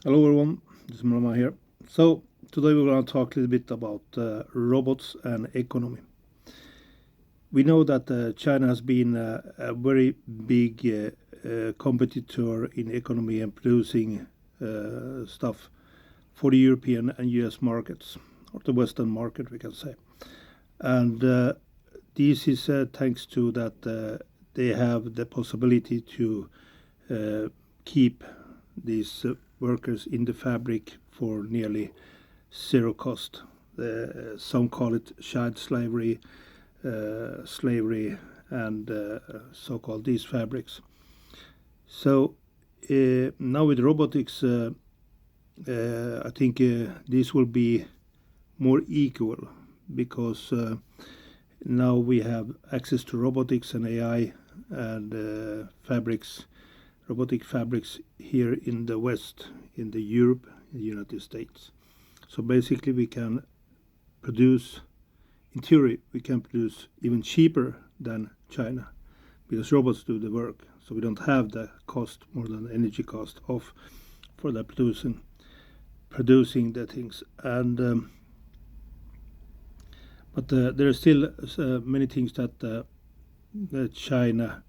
Hello everyone, this is Mrama here. So today we're going to talk a little bit about robots and economy. We know that China has been a very big competitor in economy and producing stuff for the European and US markets, or the Western market we can say. And this is thanks to that they have the possibility to keep these workers in the fabric for nearly zero cost. Some call it child slavery, and so-called these fabrics. So now with robotics, I think this will be more equal because now we have access to robotics and AI and robotic fabrics here in the West, in the Europe, in the United States. So basically we can produce, in theory, we can produce even cheaper than China because robots do the work. So we don't have the cost, more than energy cost, for the producing the things. And but there are still many things that China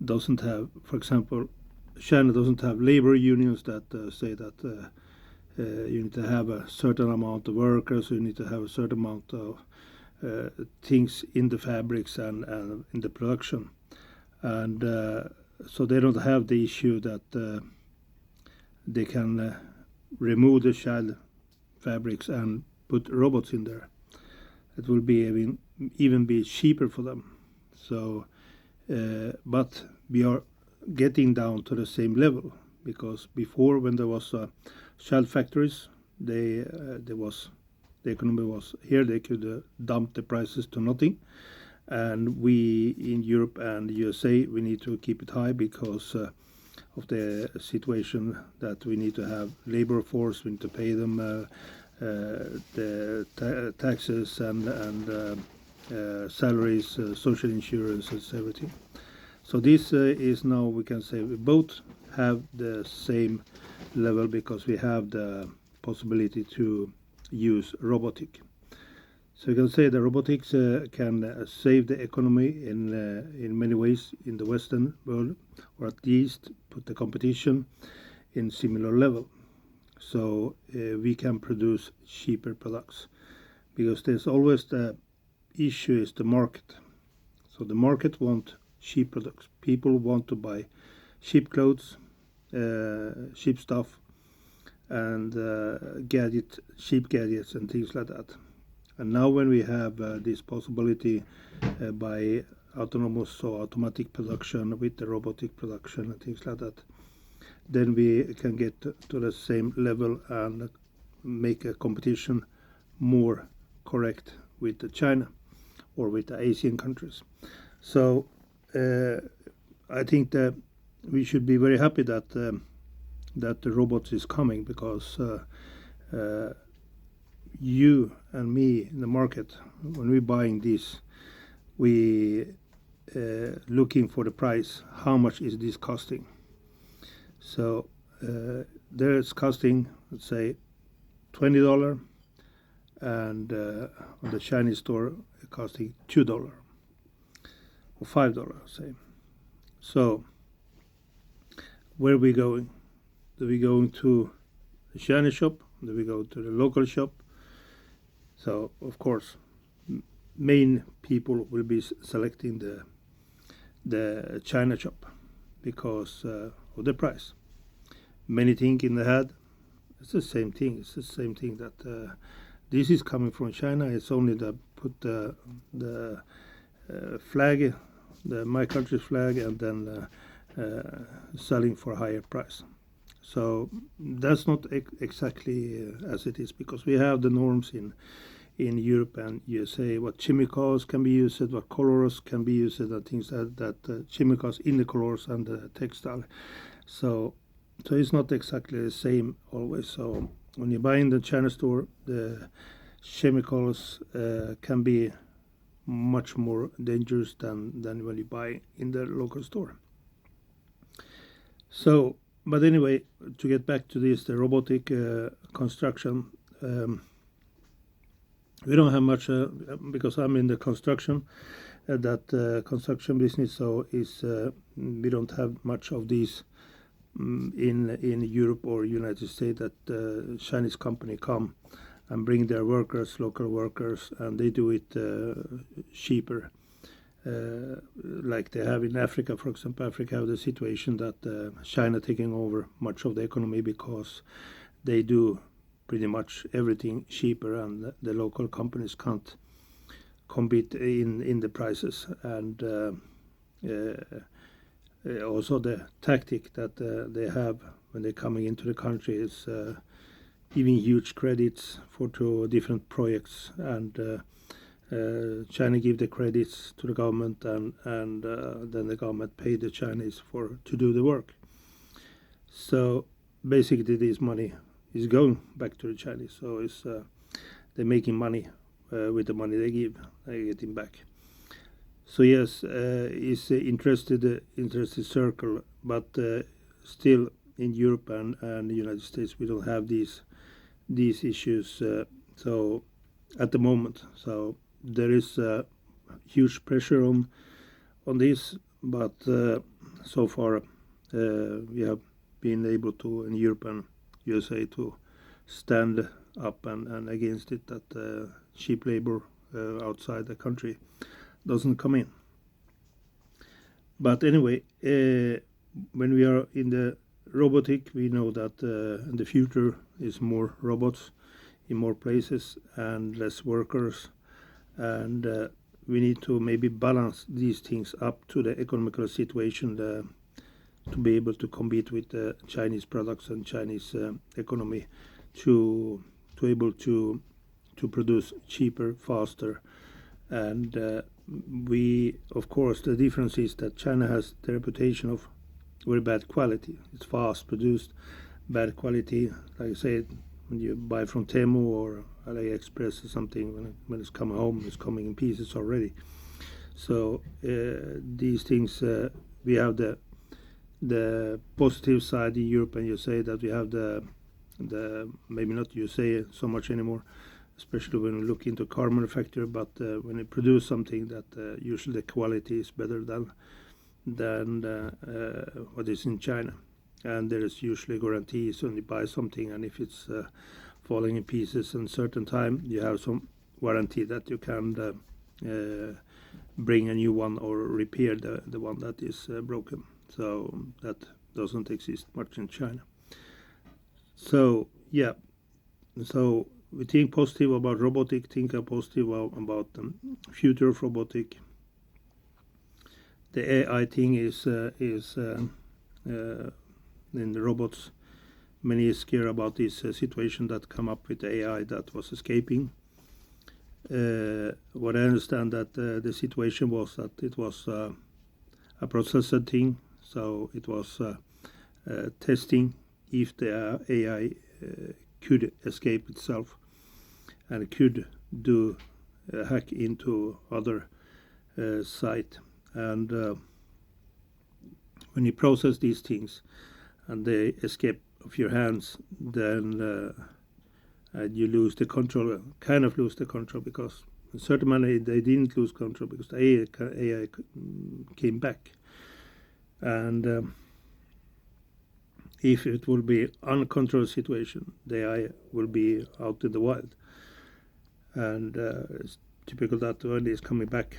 doesn't have. For example, China doesn't have labor unions that say that you need to have a certain amount of workers, you need to have a certain amount of things in the fabrics and in the production. And so they don't have the issue that they can remove the child fabrics and put robots in there. It will be even be cheaper for them. So, but we are getting down to the same level because before, when there was child factories, the economy was here. They could dump the prices to nothing, and we in Europe and USA we need to keep it high because of the situation that we need to have labor force. We need to pay them the taxes and salaries, social insurances, everything. So this is now, we can say, we both have the same level because we have the possibility to use robotic. So you can say the robotics can save the economy in many ways in the Western world, or at least put the competition in similar level. So we can produce cheaper products because there's always the issue is the market. So the market want cheap products. People want to buy cheap clothes, cheap stuff, and cheap gadgets and things like that. And now when we have this possibility by autonomous or automatic production with the robotic production and things like that, then we can get to the same level and make a competition more correct with China or with the Asian countries. So I think that we should be very happy that that the robots is coming because you and me in the market, when we're buying this, we looking for the price. How much is this costing? So there it's costing, let's say, $20, and on the Chinese store it costing $2 or $5, say. So where are we going? Do we go to the Chinese shop? Do we go to the local shop? So of course, main people will be selecting the China shop because of the price. Many think in the head, it's the same thing. It's the same thing that this is coming from China. It's only the put the flag, my country's flag, and then selling for a higher price. So that's not exactly as it is because we have the norms in Europe and USA, what chemicals can be used, what colors can be used, and things that chemicals in the colors and the textile. So it's not exactly the same always. So when you buy in the China store, the chemicals can be much more dangerous than when you buy in the local store. So But anyway, to get back to this, the robotic construction, we don't have much because I'm in the construction, that construction business. So we don't have much of these in Europe or United States, that Chinese company come and bring their workers, local workers, and they do it cheaper. Like they have in Africa, for example. Africa have the situation that China taking over much of the economy because they do pretty much everything cheaper, and the local companies can't compete in the prices. And also the tactic that they have when they're coming into the country is giving huge credits to different projects, and China give the credits to the government, and then the government pay the Chinese to do the work. So basically this money is going back to the Chinese. So they're making money with the money they give, they're getting back. So yes, it's an interested circle, but still in Europe and the United States we don't have these issues. So at the moment, so there is huge pressure on this, but so far we have been able to, in Europe and USA, to stand up and against it, that cheap labor outside the country doesn't come in. But anyway, when we are in the robotic, we know that in the future is more robots in more places and less workers, and we need to maybe balance these things up to the economical situation to be able to compete with the Chinese products and Chinese economy, to able to produce cheaper, faster. And we, of course, the difference is that China has the reputation of very bad quality. It's fast produced, bad quality. Like I said, when you buy from Temu or AliExpress or something, when it's coming home, it's coming in pieces already. So these things, we have the positive side in Europe and USA, that we have the maybe not USA so much anymore, especially when we look into car manufacturer, but when you produce something that usually the quality is better than what is in China. And there is usually guarantees when you buy something, and if it's falling in pieces in certain time, you have some warranty that you can bring a new one or repair the one that is broken. So that doesn't exist much in China. So yeah, so we think positive about robotic, think positive about the future of robotic. The AI thing is in the robots. Many is scared about this situation that come up with the AI that was escaping. What I understand that the situation was that it was a processor thing, so it was testing if the AI could escape itself and could do a hack into other site. And when you process these things and they escape of your hands, then you lose the control, kind of lose the control, because in certain manner they didn't lose control because the AI came back. And if it will be uncontrolled situation, the AI will be out in the wild. And it's typical that when it's coming back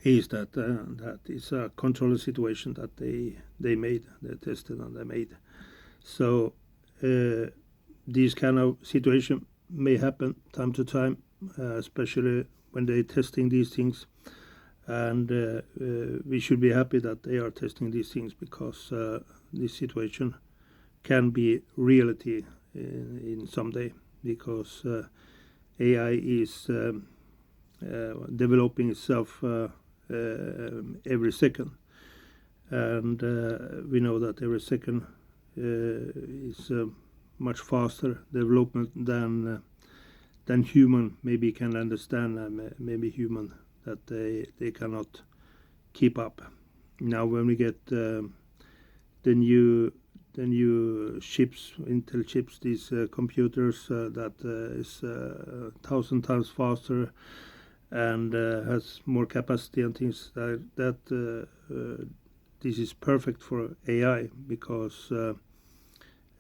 is that that is a controlled situation that they made, they tested and they made. So these kind of situation may happen time to time, especially when they're testing these things. And we should be happy that they are testing these things, because this situation can be reality in some day, because AI is developing itself every second, and we know that every second is much faster development than human maybe can understand, maybe human that they cannot keep up. Now when we get the new chips, Intel chips, these computers that is 1,000 times faster and has more capacity and things like that. This is perfect for AI because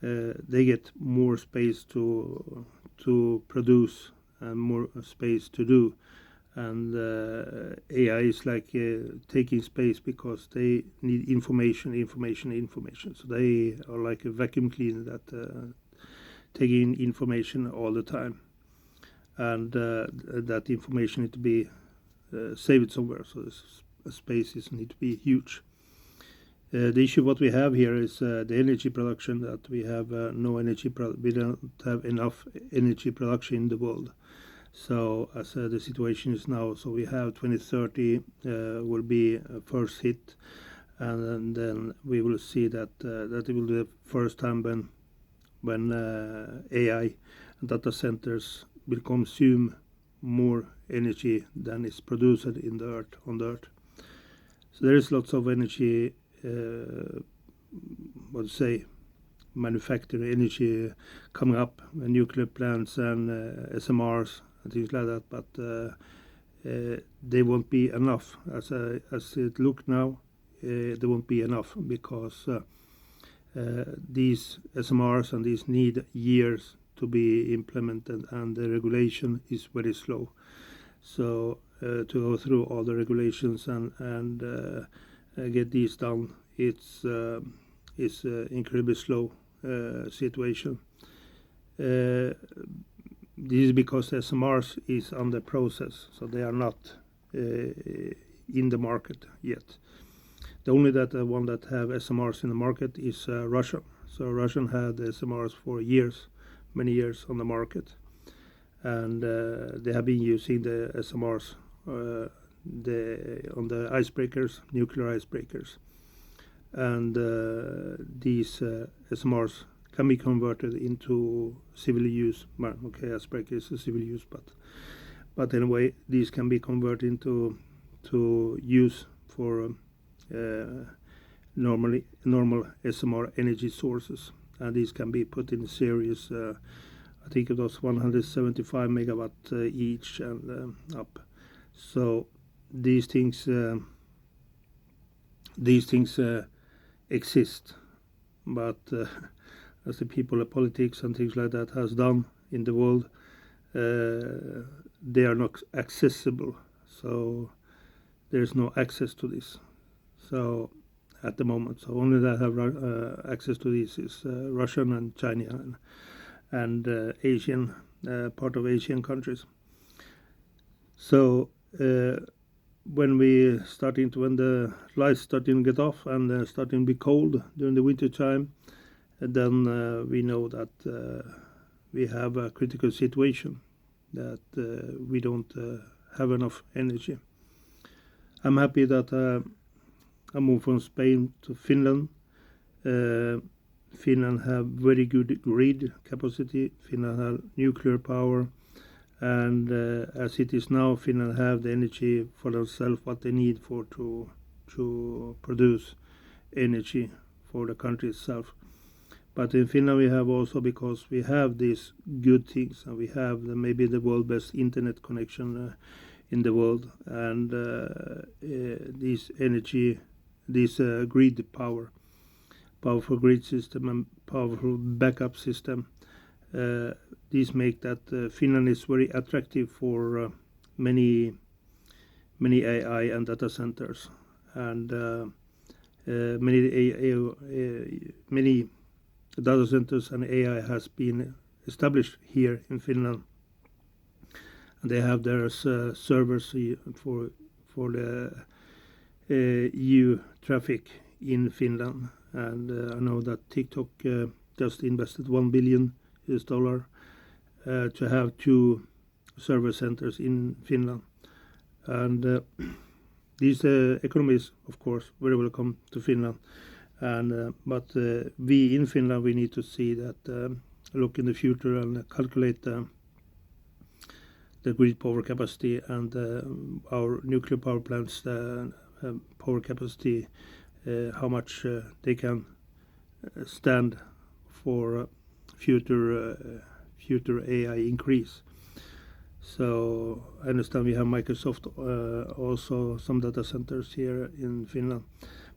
they get more space to produce and more space to do. And AI is like taking space because they need information. So they are like a vacuum cleaner that taking information all the time, and that information need to be saved somewhere. So this spaces need to be huge. The issue what we have here is the energy production, that we have no energy. We don't have enough energy production in the world. So as the situation is now, so we have 2030 will be a first hit, and then we will see that that will be the first time when AI and data centers will consume more energy than is produced in the earth on the earth. So there is lots of energy. What to say? Manufacturing energy coming up, nuclear plants and SMRs. Things like that, but they won't be enough. As it looks now, they won't be enough because these SMRs and these need years to be implemented, and the regulation is very slow. So to go through all the regulations and get these done, it's incredibly slow situation. This is because SMRs is under process, so they are not in the market yet. The only one that have SMRs in the market is Russia. So Russian had SMRs for years, many years on the market, and they have been using the SMRs on the icebreakers, nuclear icebreakers, and these SMRs can be converted into civil use. Well, okay, icebreaker is a civil use, but anyway, these can be converted into use for normal SMR energy sources, and these can be put in series. I think it was 175 megawatt each and up. So these things exist, but as the people of politics and things like that has done in the world, they are not accessible. So there's no access to this. So at the moment, so only that have access to this is Russian and China and Asian part of Asian countries. So when the lights starting to get off and starting to be cold during the winter time, then we know that we have a critical situation, that we don't have enough energy. I'm happy that I moved from Spain to Finland. Finland have very good grid capacity. Finland have nuclear power, and as it is now, Finland have the energy for themselves what they need for to produce energy for the country itself. But in Finland we have also, because we have these good things, and we have maybe the world best internet connection in the world, and this energy, this grid powerful grid system and powerful backup system, these make that Finland is very attractive for many AI and data centers, and many data centers and AI has been established here in Finland, and they have their servers for the EU traffic in Finland. And I know that TikTok just invested $1 billion to have 2 server centers in Finland, and these economies, of course, very welcome to Finland. And but we in Finland, we need to see that, look in the future and calculate the grid power capacity and our nuclear power plants power capacity, how much they can stand for future AI increase. So I understand we have Microsoft, also some data centers here in Finland.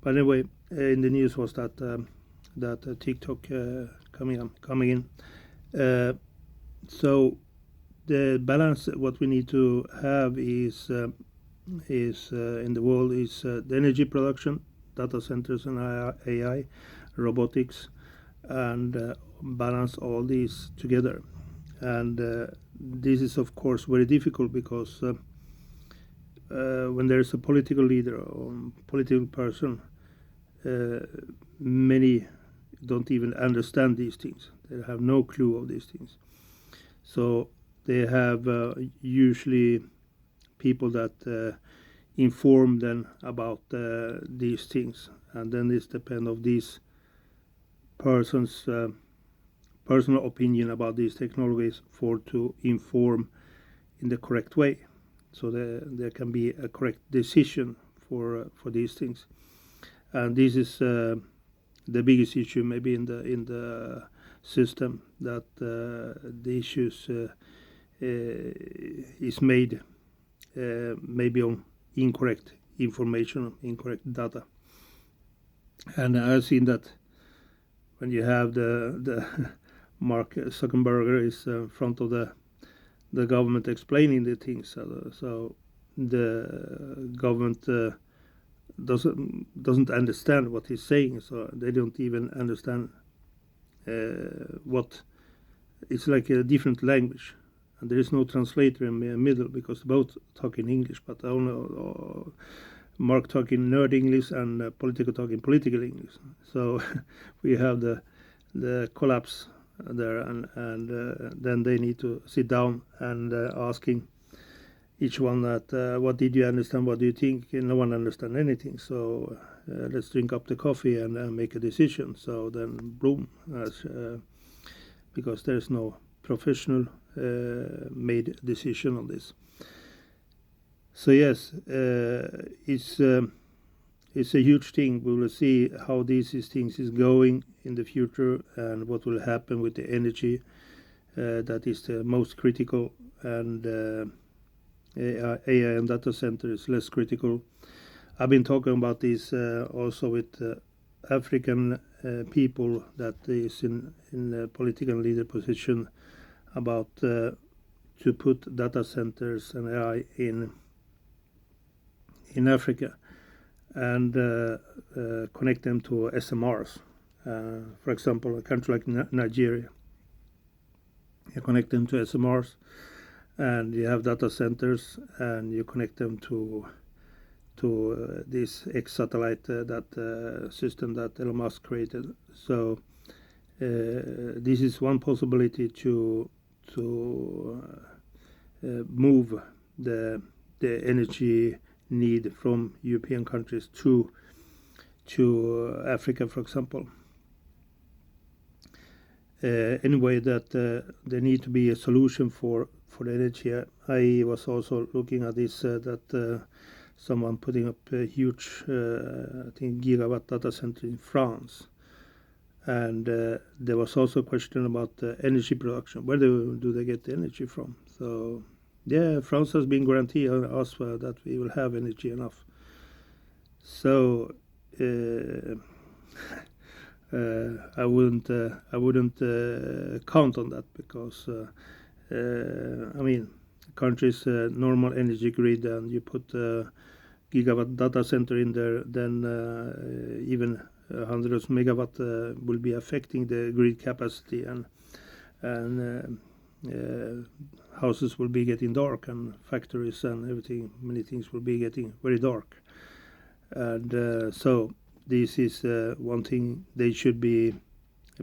But anyway, in the news was that TikTok coming in. So the balance what we need to have is in the world is the energy production, data centers and AI, robotics, and balance all these together. And this is of course very difficult because when there is a political leader or political person, many don't even understand these things. They have no clue of these things. So they have usually people that inform them about these things, and then it's depend of these persons' personal opinion about these technologies for to inform in the correct way, so there can be a correct decision for these things. And this is the biggest issue maybe in the system, that the issues is made maybe on incorrect information, incorrect data. And I've seen that when you have the Mark Zuckerberg is in front of the government explaining the things, so the government doesn't understand what he's saying, so they don't even understand what it's like a different language, and there is no translator in the middle because both talk in English, but I don't know, Mark talking nerd English and political talking political English. So we have the collapse there, and then they need to sit down and asking each one that what did you understand, what do you think? No one understand anything, so let's drink up the coffee and make a decision. So then boom, because there's no professional made decision on this. So yes, it's a huge thing. We will see how these things is going in the future and what will happen with the energy. That is the most critical, and AI and data center is less critical. I've been talking about this also with African people that is in a political leader position about to put data centers and AI in Africa and connect them to SMRs. For example, a country like Nigeria, you connect them to SMRs, and you have data centers, and you connect them to this X satellite that system that Elon Musk created. So this is one possibility to move the energy need from European countries to Africa, for example. Anyway, that there need to be a solution for the energy. I was also looking at this that someone putting up a huge, I think, gigawatt data center in France, and there was also a question about energy production. Where do they get the energy from? So yeah, France has been guaranteed us that we will have energy enough. So I wouldn't count on that, because I mean, country's normal energy grid, and you put gigawatt data center in there, then even hundreds of megawatt will be affecting the grid capacity, and houses will be getting dark, and factories and everything, many things will be getting very dark. And so this is one thing they should be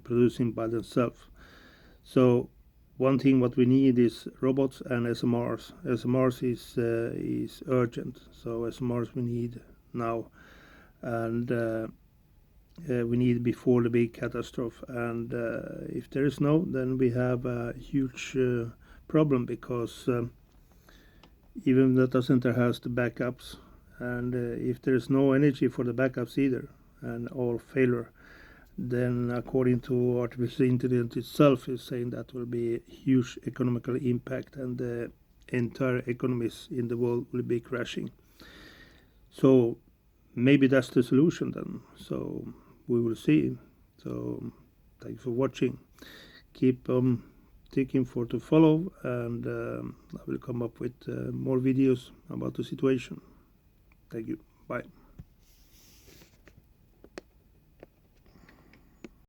producing by themselves. So one thing what we need is robots and SMRs. SMRs is urgent, so SMRs we need now, and we need before the big catastrophe. And if there is no, then we have a huge problem, because even the data center has the backups, and if there is no energy for the backups either, and all failure, then according to artificial intelligence itself is saying that will be a huge economical impact, and the entire economies in the world will be crashing. So maybe that's the solution then. So we will see. So thank you for watching. Keep ticking for to follow, and I will come up with more videos about the situation. Thank you. Bye.